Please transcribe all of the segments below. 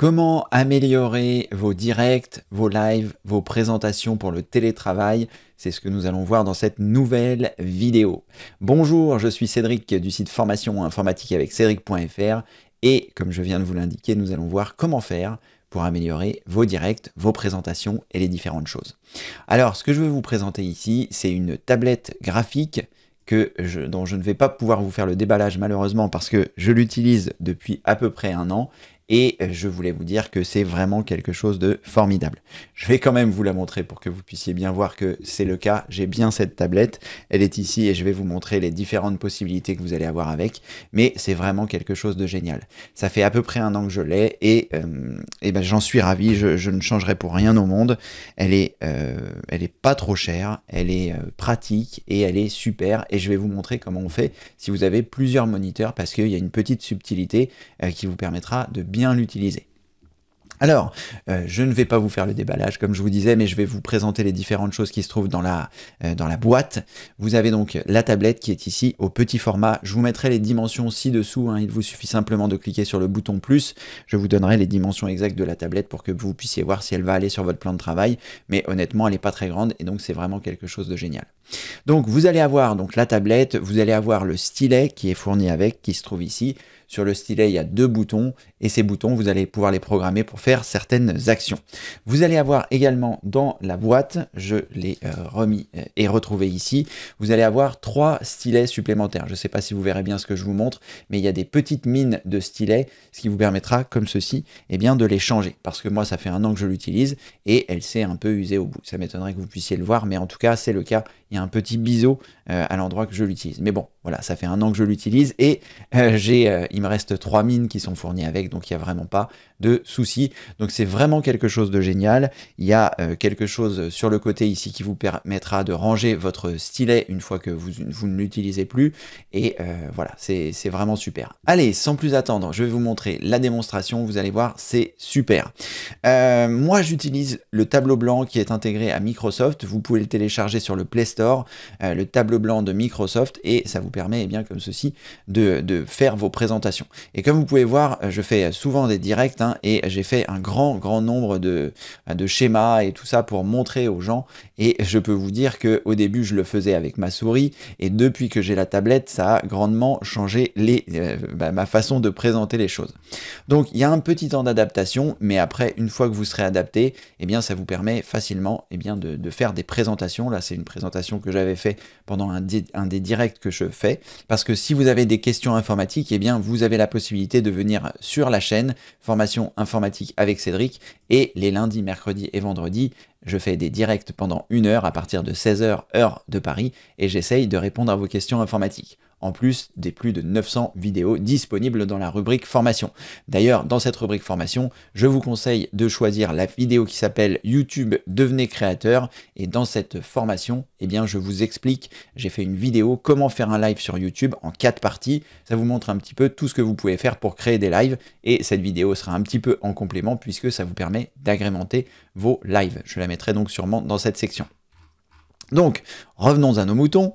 Comment améliorer vos directs, vos lives, vos présentations pour le télétravail? C'est ce que nous allons voir dans cette nouvelle vidéo. Bonjour, je suis Cédric du site formation informatique avec cédric.fr et comme je viens de vous l'indiquer, nous allons voir comment faire pour améliorer vos directs, vos présentations et les différentes choses. Alors, ce que je veux vous présenter ici, c'est une tablette graphique dont je ne vais pas pouvoir vous faire le déballage malheureusement parce que je l'utilise depuis à peu près un an. Et je voulais vous dire que c'est vraiment quelque chose de formidable. Je vais quand même vous la montrer pour que vous puissiez bien voir que c'est le cas. J'ai bien cette tablette, elle est ici et je vais vous montrer les différentes possibilités que vous allez avoir avec. Mais c'est vraiment quelque chose de génial. Ça fait à peu près un an que je l'ai et ben, j'en suis ravi. Je ne changerai pour rien au monde. Elle est pas trop chère, elle est pratique et elle est super. Et je vais vous montrer comment on fait si vous avez plusieurs moniteurs parce qu'il y a une petite subtilité qui vous permettra de bien l'utiliser. Alors, je ne vais pas vous faire le déballage comme je vous disais, mais je vais vous présenter les différentes choses qui se trouvent dans la boîte. Vous avez donc la tablette qui est ici au petit format. Je vous mettrai les dimensions ci-dessous, hein. Il vous suffit simplement de cliquer sur le bouton plus. Je vous donnerai les dimensions exactes de la tablette pour que vous puissiez voir si elle va aller sur votre plan de travail. Mais honnêtement, elle n'est pas très grande et donc c'est vraiment quelque chose de génial. Donc vous allez avoir donc la tablette, vous allez avoir le stylet qui est fourni avec, qui se trouve ici. Sur le stylet, il y a deux boutons et ces boutons, vous allez pouvoir les programmer pour faire certaines actions. Vous allez avoir également dans la boîte, je l'ai remis et retrouvé ici, vous allez avoir 3 stylets supplémentaires. Je ne sais pas si vous verrez bien ce que je vous montre, mais il y a des petites mines de stylets, ce qui vous permettra, comme ceci, eh bien, de les changer. Parce que moi, ça fait un an que je l'utilise et elle s'est un peu usée au bout. Ça m'étonnerait que vous puissiez le voir, mais en tout cas, c'est le cas. Il y a un petit biseau à l'endroit que je l'utilise. Mais bon, voilà, ça fait un an que je l'utilise et il me reste 3 mines qui sont fournies avec, donc il n'y a vraiment pas de souci. Donc c'est vraiment quelque chose de génial. Il y a quelque chose sur le côté ici qui vous permettra de ranger votre stylet une fois que vous ne l'utilisez plus. Et voilà, c'est vraiment super. Allez, sans plus attendre, je vais vous montrer la démonstration. Vous allez voir, c'est super. Moi, j'utilise le tableau blanc qui est intégré à Microsoft. Vous pouvez le télécharger sur le Play Store, le tableau blanc de Microsoft, et ça vous permet, eh bien, comme ceci, de faire vos présentations. Et comme vous pouvez voir, je fais souvent des directs, hein, et j'ai fait un grand nombre de schémas et tout ça pour montrer aux gens. Et je peux vous dire qu'au début, je le faisais avec ma souris, et depuis que j'ai la tablette, ça a grandement changé ma façon de présenter les choses. Donc, il y a un petit temps d'adaptation, mais après, une fois que vous serez adapté, eh bien, ça vous permet facilement, eh bien, de faire des présentations. Là, c'est une présentation que j'avais fait pendant un des directs que je fais, parce que si vous avez des questions informatiques, eh bien, vous avez la possibilité de venir sur la chaîne Formation informatique avec Cédric, et les lundis, mercredis et vendredis, je fais des directs pendant 1 heure à partir de 16 h heure de Paris, et j'essaye de répondre à vos questions informatiques. En plus des plus de 900 vidéos disponibles dans la rubrique formation. D'ailleurs, dans cette rubrique formation, je vous conseille de choisir la vidéo qui s'appelle YouTube Devenez créateur, et dans cette formation, eh bien, je vous explique, j'ai fait une vidéo comment faire un live sur YouTube en 4 parties. Ça vous montre un petit peu tout ce que vous pouvez faire pour créer des lives, et cette vidéo sera un petit peu en complément puisque ça vous permet d'agrémenter vos lives. Je la mettrai donc sûrement dans cette section. Donc, revenons à nos moutons.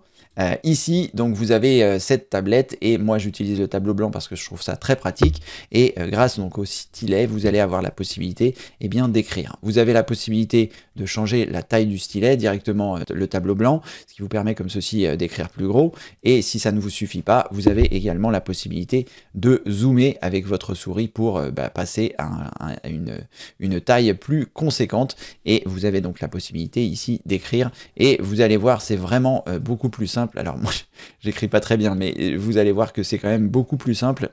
Ici, donc vous avez cette tablette, et moi j'utilise le tableau blanc parce que je trouve ça très pratique, et grâce donc au stylet, vous allez avoir la possibilité, eh bien, d'écrire. Vous avez la possibilité de changer la taille du stylet directement le tableau blanc, ce qui vous permet comme ceci d'écrire plus gros, et si ça ne vous suffit pas, vous avez également la possibilité de zoomer avec votre souris pour passer à une taille plus conséquente, et vous avez donc la possibilité ici d'écrire, et vous allez voir, c'est vraiment beaucoup plus simple. Alors moi j'écris pas très bien, mais vous allez voir que c'est quand même beaucoup plus simple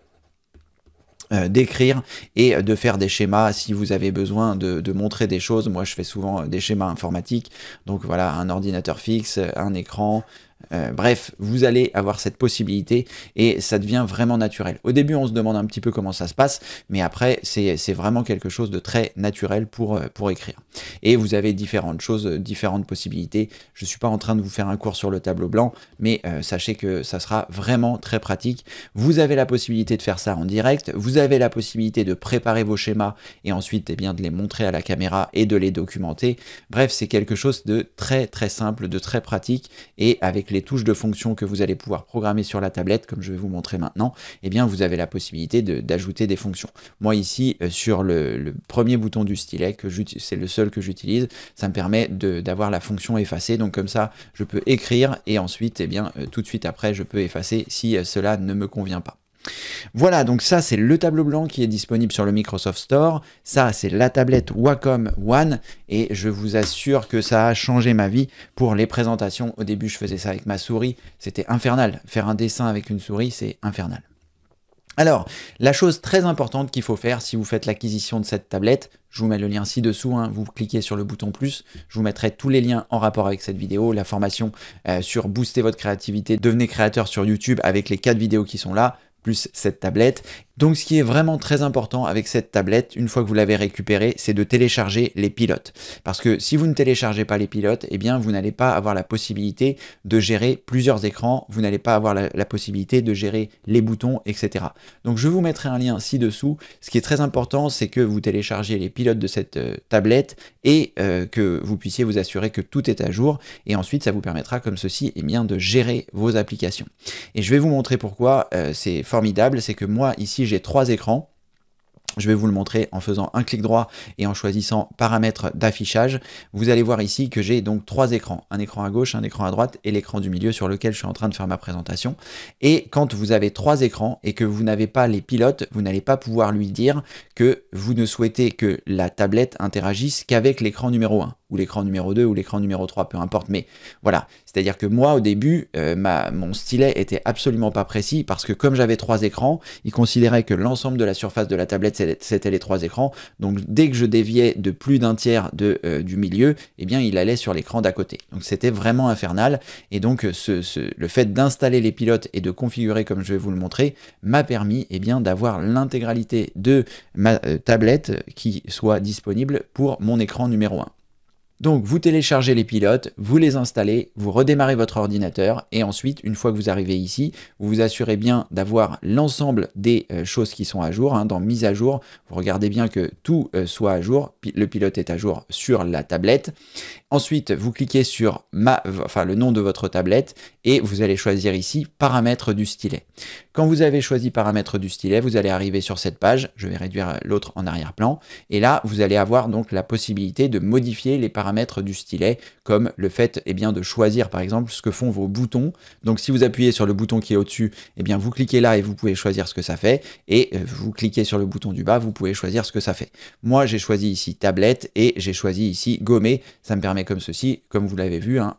d'écrire et de faire des schémas si vous avez besoin de montrer des choses. Moi je fais souvent des schémas informatiques, donc voilà, un ordinateur fixe, un écran, bref, vous allez avoir cette possibilité et ça devient vraiment naturel. Au début, on se demande un petit peu comment ça se passe, mais après, c'est vraiment quelque chose de très naturel pour écrire. Et vous avez différentes choses, différentes possibilités. Je ne suis pas en train de vous faire un cours sur le tableau blanc, mais sachez que ça sera vraiment très pratique. Vous avez la possibilité de faire ça en direct, vous avez la possibilité de préparer vos schémas et ensuite eh bien, de les montrer à la caméra et de les documenter. Bref, c'est quelque chose de très simple, de très pratique, et avec les touches de fonction que vous allez pouvoir programmer sur la tablette, comme je vais vous montrer maintenant, eh bien vous avez la possibilité d'ajouter des fonctions. Moi ici, sur le premier bouton du stylet, c'est le seul que j'utilise, ça me permet d'avoir la fonction effacer. Donc comme ça, je peux écrire et ensuite, eh bien, tout de suite après, je peux effacer si cela ne me convient pas. Voilà, donc ça c'est le tableau blanc qui est disponible sur le Microsoft Store. Ça c'est la tablette Wacom One et je vous assure que ça a changé ma vie pour les présentations. Au début je faisais ça avec ma souris, c'était infernal. Faire un dessin avec une souris, c'est infernal. Alors, la chose très importante qu'il faut faire si vous faites l'acquisition de cette tablette, je vous mets le lien ci-dessous, hein, vous cliquez sur le bouton plus, je vous mettrai tous les liens en rapport avec cette vidéo, la formation sur booster votre créativité, devenez créateur sur YouTube avec les 4 vidéos qui sont là, plus cette tablette. Donc ce qui est vraiment très important avec cette tablette, une fois que vous l'avez récupérée, c'est de télécharger les pilotes. Parce que si vous ne téléchargez pas les pilotes, eh bien vous n'allez pas avoir la possibilité de gérer plusieurs écrans, vous n'allez pas avoir la possibilité de gérer les boutons, etc. Donc je vous mettrai un lien ci-dessous. Ce qui est très important, c'est que vous téléchargiez les pilotes de cette tablette et que vous puissiez vous assurer que tout est à jour. Et ensuite, ça vous permettra comme ceci, eh bien, de gérer vos applications. Et je vais vous montrer pourquoi c'est formidable, c'est que moi, ici, j'ai 3 écrans. Je vais vous le montrer en faisant un clic droit et en choisissant paramètres d'affichage. Vous allez voir ici que j'ai donc 3 écrans. Un écran à gauche, un écran à droite et l'écran du milieu sur lequel je suis en train de faire ma présentation. Et quand vous avez 3 écrans et que vous n'avez pas les pilotes, vous n'allez pas pouvoir lui dire que vous ne souhaitez que la tablette interagisse qu'avec l'écran numéro 1 ou l'écran numéro 2 ou l'écran numéro 3, peu importe. Mais voilà, c'est-à-dire que moi au début, mon stylet était absolument pas précis parce que comme j'avais 3 écrans, il considérait que l'ensemble de la surface de la tablette c'était les 3 écrans. Donc dès que je déviais de plus d'un tiers du milieu, eh bien il allait sur l'écran d'à côté. Donc c'était vraiment infernal. Et donc le fait d'installer les pilotes et de configurer comme je vais vous le montrer m'a permis eh bien d'avoir l'intégralité de ma tablette qui soit disponible pour mon écran numéro 1. Donc vous téléchargez les pilotes, vous les installez, vous redémarrez votre ordinateur et ensuite, une fois que vous arrivez ici, vous vous assurez bien d'avoir l'ensemble des choses qui sont à jour. Hein, dans mise à jour, vous regardez bien que tout soit à jour, le pilote est à jour sur la tablette. Ensuite, vous cliquez sur le nom de votre tablette et vous allez choisir ici paramètres du stylet. Quand vous avez choisi paramètres du stylet, vous allez arriver sur cette page. Je vais réduire l'autre en arrière-plan. Et là, vous allez avoir donc la possibilité de modifier les paramètres du stylet, comme le fait eh bien, de choisir par exemple ce que font vos boutons. Donc si vous appuyez sur le bouton qui est au-dessus, eh bien vous cliquez là et vous pouvez choisir ce que ça fait. Et vous cliquez sur le bouton du bas, vous pouvez choisir ce que ça fait. Moi, j'ai choisi ici tablette et j'ai choisi ici gommer. Ça me permet comme ceci, comme vous l'avez vu, hein,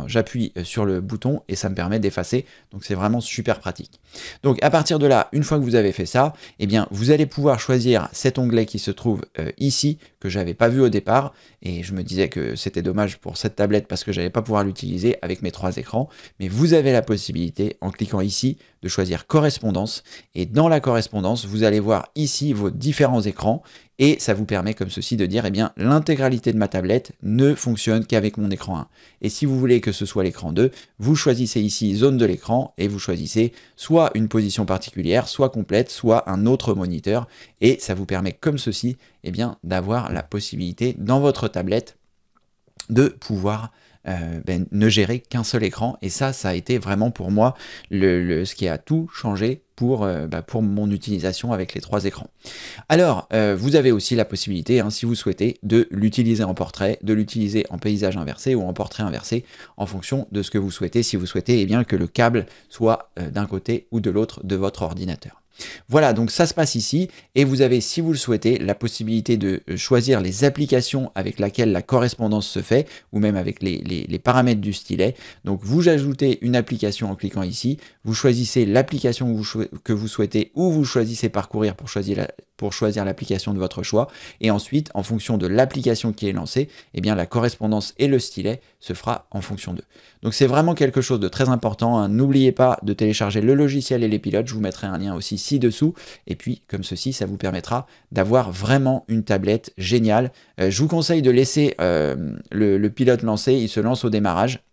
j'appuie sur le bouton et ça me permet d'effacer. Donc c'est vraiment super pratique. Donc à partir de là, une fois que vous avez fait ça, eh bien vous allez pouvoir choisir cet onglet qui se trouve ici, que j'avais pas vu au départ, et je me disais que c'était dommage pour cette tablette parce que j'allais pas pouvoir l'utiliser avec mes 3 écrans, mais vous avez la possibilité, en cliquant ici, de choisir correspondance, et dans la correspondance, vous allez voir ici vos différents écrans, et ça vous permet comme ceci de dire, eh bien, l'intégralité de ma tablette ne fonctionne qu'avec mon écran 1. Et si vous voulez que ce soit l'écran 2, vous choisissez ici zone de l'écran, et vous choisissez soit une position particulière, soit complète, soit un autre moniteur, et ça vous permet comme ceci, eh bien, d'avoir la possibilité dans votre tablette de pouvoir ne gérer qu'un seul écran. Et ça a été vraiment pour moi ce qui a tout changé pour mon utilisation avec les 3 écrans. Alors, vous avez aussi la possibilité, hein, si vous souhaitez, de l'utiliser en portrait, de l'utiliser en paysage inversé ou en portrait inversé, en fonction de ce que vous souhaitez, si vous souhaitez eh bien, que le câble soit d'un côté ou de l'autre de votre ordinateur. Voilà, donc ça se passe ici, et vous avez, si vous le souhaitez, la possibilité de choisir les applications avec lesquelles la correspondance se fait, ou même avec les paramètres du stylet. Donc vous ajoutez une application en cliquant ici, vous choisissez l'application que vous souhaitez, ou vous choisissez parcourir pour choisir l'application de votre choix, et ensuite, en fonction de l'application qui est lancée, eh bien la correspondance et le stylet se fera en fonction d'eux. Donc c'est vraiment quelque chose de très important, hein. N'oubliez pas de télécharger le logiciel et les pilotes, je vous mettrai un lien aussi ci-dessous, et puis comme ceci, ça vous permettra d'avoir vraiment une tablette géniale. Je vous conseille de laisser le pilote lancé, il se lance au démarrage.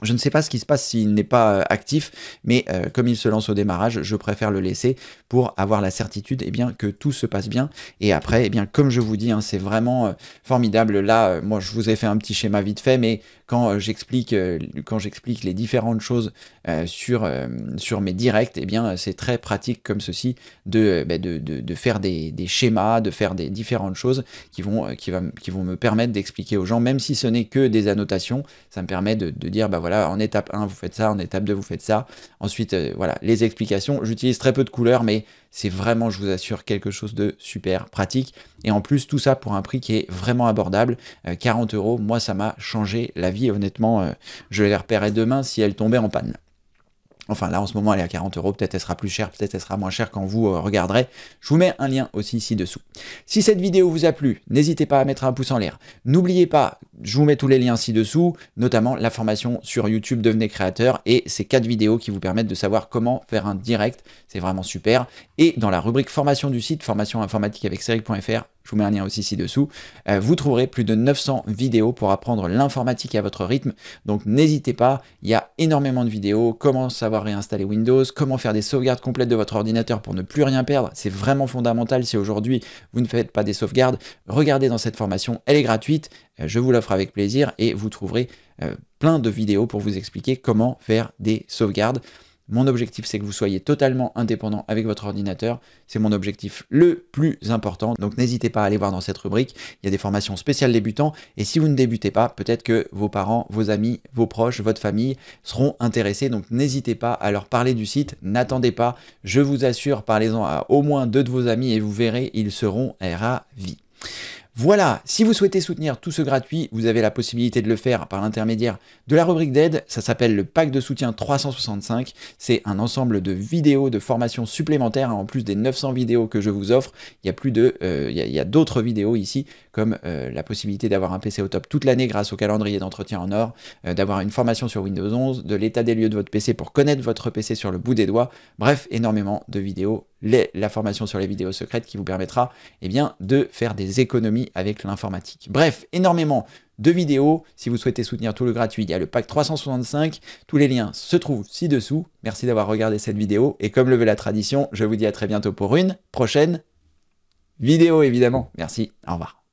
Je ne sais pas ce qui se passe s'il n'est pas actif, mais comme il se lance au démarrage, je préfère le laisser pour avoir la certitude que tout se passe bien. Et après, comme je vous dis, c'est vraiment formidable. Là, moi, je vous ai fait un petit schéma vite fait, mais quand j'explique les différentes choses sur mes directs, c'est très pratique comme ceci de faire des schémas, de faire des différentes choses qui vont me permettre d'expliquer aux gens, même si ce n'est que des annotations, ça me permet de dire, voilà, en étape 1, vous faites ça, en étape 2, vous faites ça. Ensuite, voilà, les explications. J'utilise très peu de couleurs, mais c'est vraiment, je vous assure, quelque chose de super pratique. Et en plus, tout ça pour un prix qui est vraiment abordable. 40 €, moi, ça m'a changé la vie. Honnêtement, je les repérerais demain si elle tombait en panne. Enfin, là, en ce moment, elle est à 40 €. Peut-être elle sera plus chère, peut-être elle sera moins chère quand vous regarderez. Je vous mets un lien aussi ci-dessous. Si cette vidéo vous a plu, n'hésitez pas à mettre un pouce en l'air. N'oubliez pas, je vous mets tous les liens ci-dessous, notamment la formation sur YouTube Devenez créateur et ces 4 vidéos qui vous permettent de savoir comment faire un direct. C'est vraiment super. Et dans la rubrique formation du site, formation informatique avec Cédric.fr, je vous mets un lien aussi ci-dessous, vous trouverez plus de 900 vidéos pour apprendre l'informatique à votre rythme. Donc n'hésitez pas, il y a énormément de vidéos, comment savoir réinstaller Windows, comment faire des sauvegardes complètes de votre ordinateur pour ne plus rien perdre. C'est vraiment fondamental si aujourd'hui vous ne faites pas des sauvegardes. Regardez dans cette formation, elle est gratuite, je vous l'offre avec plaisir et vous trouverez plein de vidéos pour vous expliquer comment faire des sauvegardes. Mon objectif, c'est que vous soyez totalement indépendant avec votre ordinateur. C'est mon objectif le plus important. Donc n'hésitez pas à aller voir dans cette rubrique. Il y a des formations spéciales débutants. Et si vous ne débutez pas, peut-être que vos parents, vos amis, vos proches, votre famille seront intéressés. Donc n'hésitez pas à leur parler du site. N'attendez pas. Je vous assure, parlez-en à au moins 2 de vos amis et vous verrez, ils seront ravis. Voilà, si vous souhaitez soutenir tout ce gratuit, vous avez la possibilité de le faire par l'intermédiaire de la rubrique d'aide. Ça s'appelle le pack de soutien 365. C'est un ensemble de vidéos de formation supplémentaires, en plus des 900 vidéos que je vous offre. Il y a d'autres vidéos ici, comme la possibilité d'avoir un PC au top toute l'année grâce au calendrier d'entretien en or, d'avoir une formation sur Windows 11, de l'état des lieux de votre PC pour connaître votre PC sur le bout des doigts. Bref, énormément de vidéos. La formation sur les vidéos secrètes qui vous permettra de faire des économies avec l'informatique. Bref, énormément de vidéos. Si vous souhaitez soutenir tout le gratuit, il y a le pack 365. Tous les liens se trouvent ci-dessous. Merci d'avoir regardé cette vidéo. Et comme le veut la tradition, je vous dis à très bientôt pour une prochaine vidéo, évidemment. Merci, au revoir.